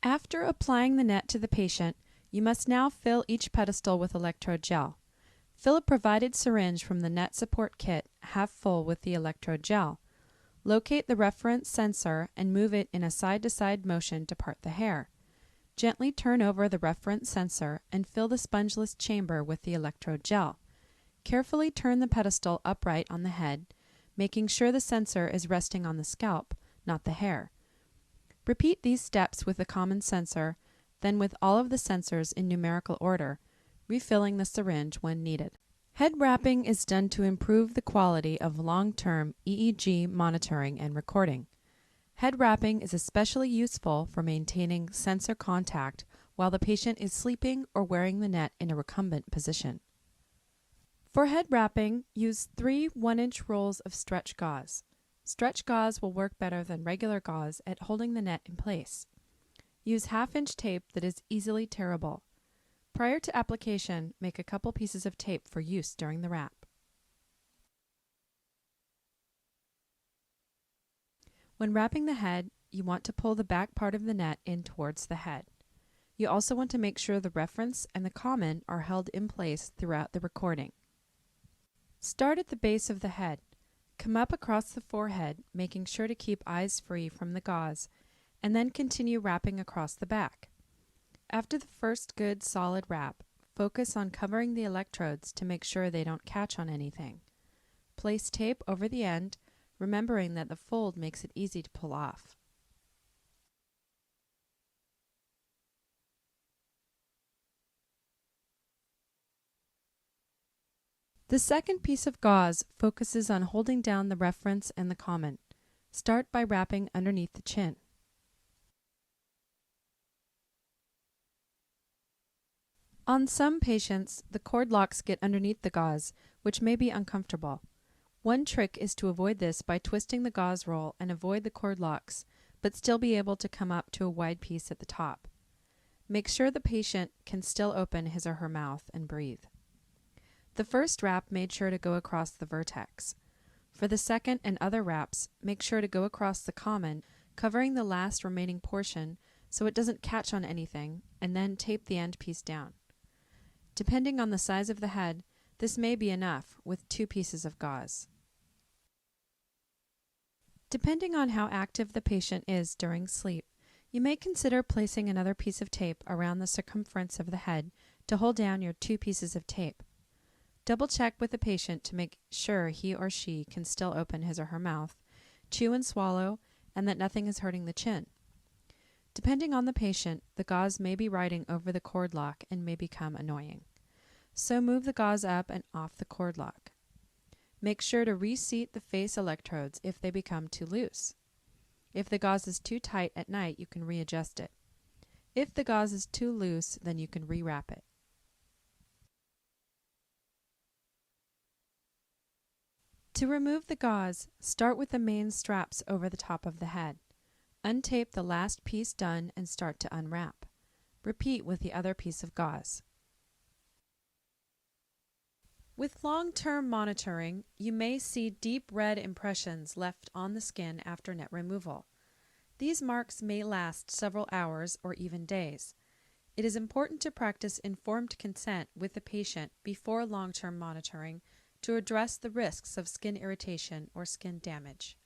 After applying the net to the patient, you must now fill each pedestal with electrode gel. Fill a provided syringe from the net support kit half full with the electrode gel. Locate the reference sensor and move it in a side-to-side motion to part the hair. Gently turn over the reference sensor and fill the spongeless chamber with the electrode gel. Carefully turn the pedestal upright on the head, making sure the sensor is resting on the scalp, not the hair. Repeat these steps with the common sensor, then with all of the sensors in numerical order, refilling the syringe when needed. Head wrapping is done to improve the quality of long-term EEG monitoring and recording. Head wrapping is especially useful for maintaining sensor contact while the patient is sleeping or wearing the net in a recumbent position. For head wrapping, use 3 1-inch rolls of stretch gauze. Stretch gauze will work better than regular gauze at holding the net in place. Use half-inch tape that is easily tearable. Prior to application, make a couple pieces of tape for use during the wrap. When wrapping the head, you want to pull the back part of the net in towards the head. You also want to make sure the reference and the common are held in place throughout the recording. Start at the base of the head. Come up across the forehead, making sure to keep eyes free from the gauze, and then continue wrapping across the back. After the first good solid wrap, focus on covering the electrodes to make sure they don't catch on anything. Place tape over the end, remembering that the fold makes it easy to pull off. The second piece of gauze focuses on holding down the reference and the common. Start by wrapping underneath the chin. On some patients, the cord locks get underneath the gauze, which may be uncomfortable. One trick is to avoid this by twisting the gauze roll and avoid the cord locks, but still be able to come up to a wide piece at the top. Make sure the patient can still open his or her mouth and breathe. The first wrap made sure to go across the vertex. For the second and other wraps, make sure to go across the common, covering the last remaining portion so it doesn't catch on anything, and then tape the end piece down. Depending on the size of the head, this may be enough with 2 pieces of gauze. Depending on how active the patient is during sleep, you may consider placing another piece of tape around the circumference of the head to hold down your 2 pieces of tape. Double check with the patient to make sure he or she can still open his or her mouth, chew and swallow, and that nothing is hurting the chin. Depending on the patient, the gauze may be riding over the cord lock and may become annoying. So move the gauze up and off the cord lock. Make sure to reseat the face electrodes if they become too loose. If the gauze is too tight at night, you can readjust it. If the gauze is too loose, then you can rewrap it. To remove the gauze, start with the main straps over the top of the head. Untape the last piece done and start to unwrap. Repeat with the other piece of gauze. With long-term monitoring, you may see deep red impressions left on the skin after net removal. These marks may last several hours or even days. It is important to practice informed consent with the patient before long-term monitoring to address the risks of skin irritation or skin damage.